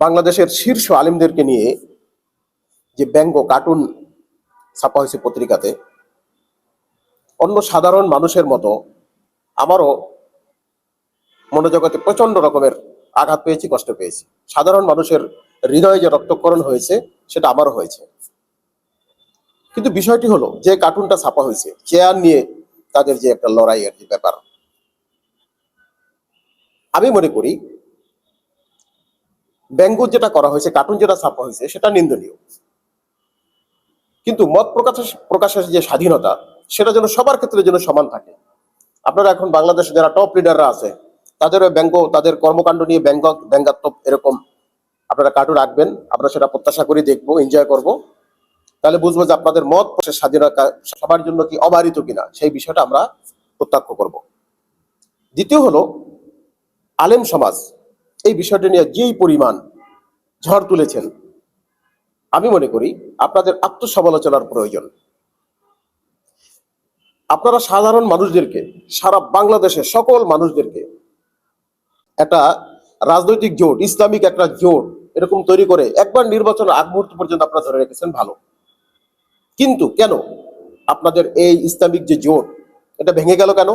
বাংলাদেশের শীর্ষ আলিমদেরকে নিয়ে যে ব্যঙ্গ কার্টুন ছাপা হয়েছে পত্রিকাতে, অন্য সাধারণ মানুষের মতো আমারও মনোজগতে প্রচন্ড রকমের আঘাত পেয়েছি, কষ্ট পেয়েছি। সাধারণ মানুষের হৃদয়ে যে রক্তক্ষরণ হয়েছে সেটা আমারও হয়েছে। কিন্তু বিষয়টি হলো, যে কার্টুনটা ছাপা হয়েছে চেয়ার নিয়ে তাদের যে একটা লড়াইয়ের যে ব্যাপার, আমি মনে করি ব্যঙ্গ যেটা করা হয়েছে, কার্টুন যেটা ছাপা হয়েছে সেটা নিন্দনীয়। কিন্তু মত প্রকাশের যে স্বাধীনতা, সেটা যেন সবার ক্ষেত্রে যেন সমান থাকে। আপনারা এখন বাংলাদেশে যারা টপ লিডাররা আছে, তাদের ব্যঙ্গ, তাদের কর্মকাণ্ড নিয়ে ব্যঙ্গাত্মক এরকম আপনারা কার্টুন রাখবেন, আমরা সেটা প্রত্যাশা করি, দেখবো, এনজয় করব। তাহলে বুঝবো যে আপনাদের মত প্রকাশের স্বাধীনতা সবার জন্য কি অবারিত কিনা, সেই বিষয়টা আমরা প্রত্যক্ষ করব। দ্বিতীয় হলো, আলেম সমাজ এই বিষয়টা নিয়ে যেই পরিমাণ ঝড় তুলেছেন, আমি মনে করি আপনাদের আত্মসমালোচনার প্রয়োজন। আপনারা সাধারণ মানুষদেরকে, সারা বাংলাদেশের সকল মানুষদেরকে একটা রাজনৈতিক জোট, ইসলামিক একটা জোট এরকম তৈরি করে একবার নির্বাচনের আগ মুহূর্ত পর্যন্ত আপনারা ধরে রেখেছেন, ভালো। কিন্তু কেন আপনাদের এই ইসলামিক যে জোট, এটা ভেঙে গেল কেন,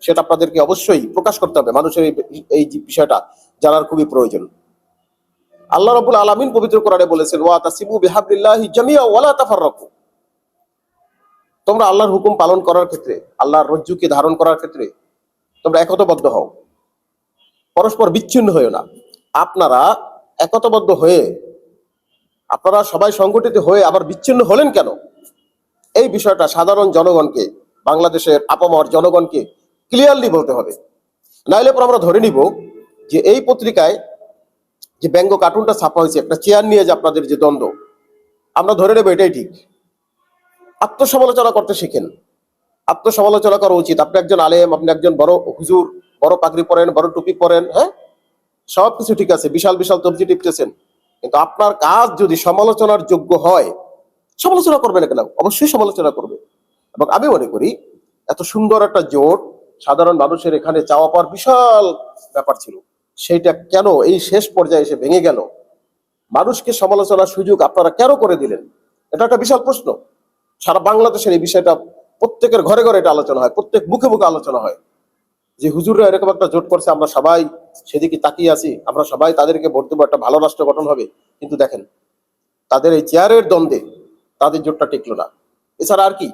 সেটা আপনাদেরকে অবশ্যই প্রকাশ করতে হবে। মানুষের এই বিষয়টা জানার খুবই প্রয়োজন। আল্লাহ রাব্বুল আলামিন পবিত্র কোরআনে বলেছেন, ওয়াতাসিমু বিহাবলিল্লাহি জামিআ ওয়ালা তাফাররাকু। তোমরা আল্লাহর হুকুম পালন করার ক্ষেত্রে, আল্লাহর রজ্জুকে ধারণ করার ক্ষেত্রে তোমরা একতাবদ্ধ হও, পরস্পর বিচ্ছিন্ন হয়েও না। আপনারা একতাবদ্ধ হয়ে, আপনারা সবাই সংগঠিত হয়ে আবার বিচ্ছিন্ন হলেন কেন? এই বিষয়টা সাধারণ জনগণকে, বাংলাদেশের আপামর জনগণকে ক্লিয়ারলি বলতে হবে। নাইলে পর আমরা ধরে নিব যে এই পত্রিকায় যে ব্যঙ্গ কার্টুনটা ছাপা হয়েছে একটা চেয়ার নিয়ে যে আপনাদের যে দ্বন্দ্ব, আমরা ধরে নেব এটাই ঠিক। আত্মসমালোচনা করতে শিখেন, আত্মসমালোচনা করা উচিত। আপনি একজন আলেম, আপনি একজন বড় হুজুর, বড় পাগড়ি পরেন, বড় টুপি পরেন, হ্যাঁ, সবকিছু ঠিক আছে, বিশাল বিশাল তবজি টিপতেছেন, কিন্তু আপনার কাজ যদি সমালোচনার যোগ্য হয়, সমালোচনা করবে না কেন? অবশ্যই সমালোচনা করবে। এবং আমি মনে করি এত সুন্দর একটা জোট, সাধারণ মানুষের এখানে চাওয়া পাওয়ার বিশাল ব্যাপার ছিল, সেইটা কেন এই শেষ পর্যায়ে এসে ভেঙে গেল? মানুষকে সমালোচনার সুযোগ আপনারা কেন করে দিলেন? এটা একটা বিশাল প্রশ্ন। সারা বাংলাদেশের এই বিষয়টা প্রত্যেকের ঘরে ঘরে এটা আলোচনা হয়, প্রত্যেক মুখে মুখে আলোচনা হয় যে হুজুররা এরকম একটা জোট করছে, আমরা সবাই সেদিকে তাকিয়ে আছি, আমরা সবাই তাদেরকে ভোট দেবো, একটা ভালো রাষ্ট্র গঠন হবে। কিন্তু দেখেন, তাদের এই চেয়ারের দ্বন্দ্বে তাদের জোটটা টিকলো না। এছাড়া আর কি,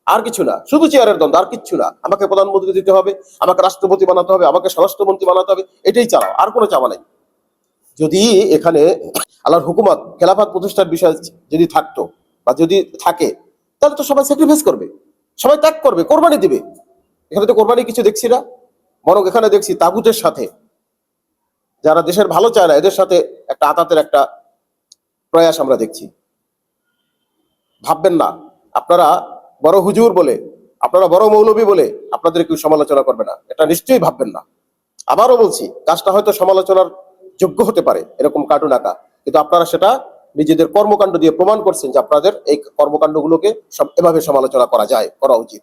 আর কিছু না, শুধু চেয়ারের দ্বন্দ্ব, আর কিচ্ছু না। আমাকে প্রধানমন্ত্রী দিতে হবে, আমাকে রাষ্ট্রপতি বানাতে হবে, আমাকে স্বরাষ্ট্রমন্ত্রী বানাতে হবে, এটাই চালাও, আর কোনো চাওয়া নাই। যদি এখানে আল্লাহর হুকুমত, খেলাফত প্রতিষ্ঠার বিষয় যদি থাকতো বা যদি থাকে, তাহলে তো সবাই স্যাক্রিফাইস করবে, সবাই ত্যাগ করবে, কোরবানি দিবে। এখানে তো কোরবানি কিছু দেখছি না, বরং এখানে দেখছি তাগুতের সাথে, যারা দেশের ভালো চায় না, এদের সাথে একটা আতাতের একটা প্রয়াস আমরা দেখছি। ভাববেন না আপনারা বড় হুজুর বলে, আপনারা বড় মৌলবী বলে আপনাদের কেউ সমালোচনা করবে না, এটা নিশ্চয়ই ভাববেন না। আবারও বলছি, কাজটা হয়তো সমালোচনার যোগ্য হতে পারে, এরকম কার্টুন আঁকা, কিন্তু আপনারা সেটা নিজেদের কর্মকাণ্ড দিয়ে প্রমাণ করছেন যে আপনাদের এই কর্মকাণ্ডগুলোকে এভাবে সমালোচনা করা যায়, করা উচিত।